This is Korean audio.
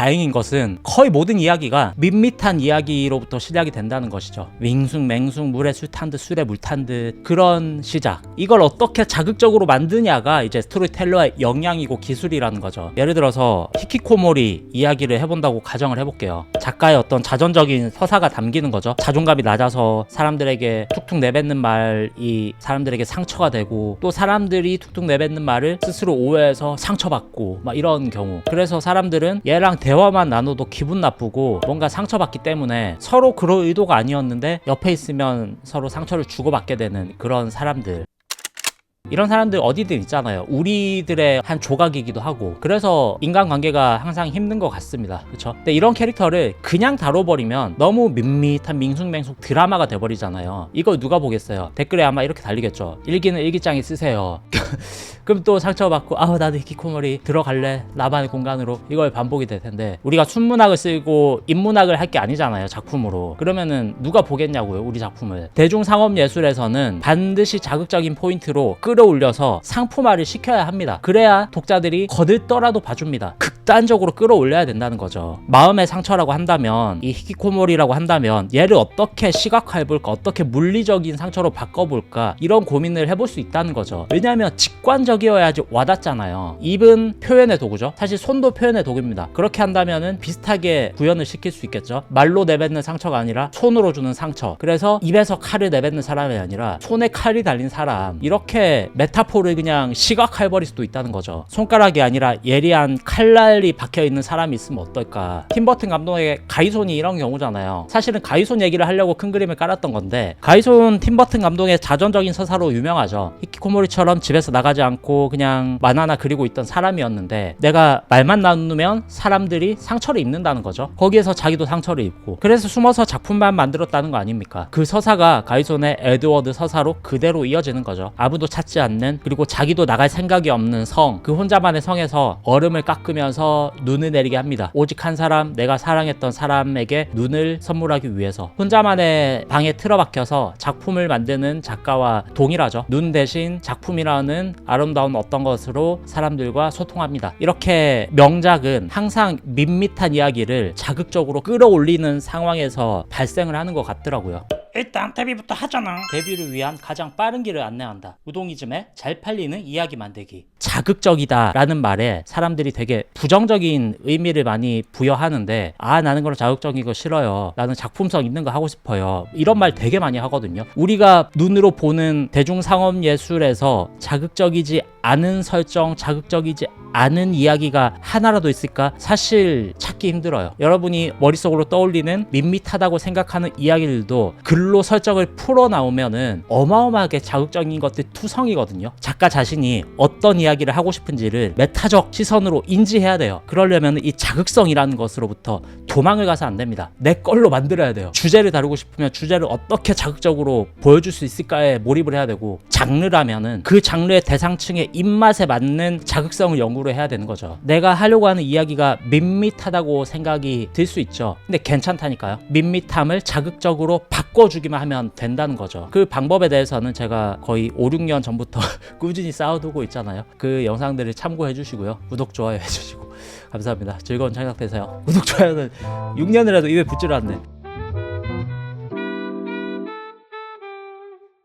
다행인 것은 거의 모든 이야기가 밋밋한 이야기로부터 시작이 된다는 것이죠. 맹숭맹숭 물에 술 탄 듯 술에 물 탄 듯 그런 시작. 이걸 어떻게 자극적으로 만드냐가 이제 스토리텔러의 역량이고 기술이라는 거죠. 예를 들어서 히키코모리 이야기를 해본다고 가정을 해볼게요. 작가의 어떤 자전적인 서사가 담기는 거죠. 자존감이 낮아서 사람들에게 툭툭 내뱉는 말이 사람들에게 상처가 되고, 또 사람들이 툭툭 내뱉는 말을 스스로 오해해서 상처받고 막 이런 경우. 그래서 사람들은 얘랑 대화만 나눠도 기분 나쁘고 뭔가 상처받기 때문에 서로 그럴 의도가 아니었는데 옆에 있으면 서로 상처를 주고받게 되는 그런 사람들. 이런 사람들 어디든 있잖아요. 우리들의 한 조각이기도 하고. 그래서 인간관계가 항상 힘든 것 같습니다. 그쵸? 근데 이런 캐릭터를 그냥 다뤄버리면 너무 밋밋한 밍숭맹숭 드라마가 돼버리잖아요. 이걸 누가 보겠어요? 댓글에 아마 이렇게 달리겠죠. 일기는 일기장에 쓰세요. 그럼 또 상처받고 나도 히키코모리 들어갈래, 나만의 공간으로. 이걸 반복이 될 텐데, 우리가 순문학을 쓰고 인문학을 할 게 아니잖아요, 작품으로. 그러면은 누가 보겠냐고요, 우리 작품을. 대중상업예술에서는 반드시 자극적인 포인트로 끌어올려서 상품화를 시켜야 합니다. 그래야 독자들이 거들떠라도 봐줍니다. 극단적으로 끌어올려야 된다는 거죠. 마음의 상처라고 한다면, 이 히키코모리라고 한다면 얘를 어떻게 시각화해볼까, 어떻게 물리적인 상처로 바꿔볼까, 이런 고민을 해볼 수 있다는 거죠. 왜냐하면 직관적이어야지 와닿잖아요. 입은 표현의 도구죠. 사실 손도 표현의 도구입니다. 그렇게 한다면은 비슷하게 구현을 시킬 수 있겠죠. 말로 내뱉는 상처가 아니라 손으로 주는 상처. 그래서 입에서 칼을 내뱉는 사람이 아니라 손에 칼이 달린 사람. 이렇게 메타포를 그냥 시각화해버릴 수도 있다는 거죠. 손가락이 아니라 예리한 칼날이 박혀있는 사람이 있으면 어떨까. 팀버튼 감독의 가이손이 이런 경우잖아요. 사실은 가이손 얘기를 하려고 큰 그림을 깔았던 건데, 가이손 팀버튼 감독의 자전적인 서사로 유명하죠. 히키코모리처럼 집에서 나가지 않고 그냥 만화나 그리고 있던 사람이었는데, 내가 말만 나누면 사람들이 상처를 입는다는 거죠. 거기에서 자기도 상처를 입고, 그래서 숨어서 작품만 만들었다는 거 아닙니까? 그 서사가 가이손의 에드워드 서사로 그대로 이어지는 거죠. 아무도 찾지 않는, 그리고 자기도 나갈 생각이 없는 성, 그 혼자만의 성에서 얼음을 깎으면서 눈을 내리게 합니다. 오직 한 사람, 내가 사랑했던 사람에게 눈을 선물하기 위해서. 혼자만의 방에 틀어박혀서 작품을 만드는 작가와 동일하죠. 눈 대신 작품이라는 아름다운 어떤 것으로 사람들과 소통합니다. 이렇게 명작은 항상 밋밋한 이야기를 자극적으로 끌어올리는 상황에서 발생을 하는 것 같더라고요. 일단 데뷔부터 하잖아. 데뷔를 위한 가장 빠른 길을 안내한다. 우동이즘에 잘 팔리는 이야기 만들기. 자극적이다 라는 말에 사람들이 되게 부정적인 의미를 많이 부여하는데, 나는 그런 자극적인 거 싫어요, 나는 작품성 있는 거 하고 싶어요, 이런 말 되게 많이 하거든요. 우리가 눈으로 보는 대중상업예술에서 자극적이지 않은 설정, 자극적이지 않은 이야기가 하나라도 있을까? 사실 찾기 힘들어요. 여러분이 머릿속으로 떠올리는 밋밋하다고 생각하는 이야기들도 글로 설정을 풀어나오면은 어마어마하게 자극적인 것들 투성이거든요. 작가 자신이 어떤 이야기를 하고 싶은지를 메타적 시선으로 인지해야 돼요. 그러려면 이 자극성이라는 것으로부터 도망을 가서 안 됩니다. 내 걸로 만들어야 돼요. 주제를 다루고 싶으면 주제를 어떻게 자극적으로 보여줄 수 있을까에 몰입을 해야 되고, 장르라면은 그 장르의 대상층의 입맛에 맞는 자극성을 연구를 해야 되는 거죠. 내가 하려고 하는 이야기가 밋밋하다고 생각이 들 수 있죠. 근데 괜찮다니까요. 밋밋함을 자극적으로 바꿔주기만 하면 된다는 거죠. 그 방법에 대해서는 제가 거의 5, 6년 전부터 꾸준히 쌓아두고 있잖아요. 그 영상들을 참고해 주시고요. 구독, 좋아요 해주시고 감사합니다. 즐거운 창작 되세요. 구독, 좋아요는 6년을 해도 입에 붙질 않네.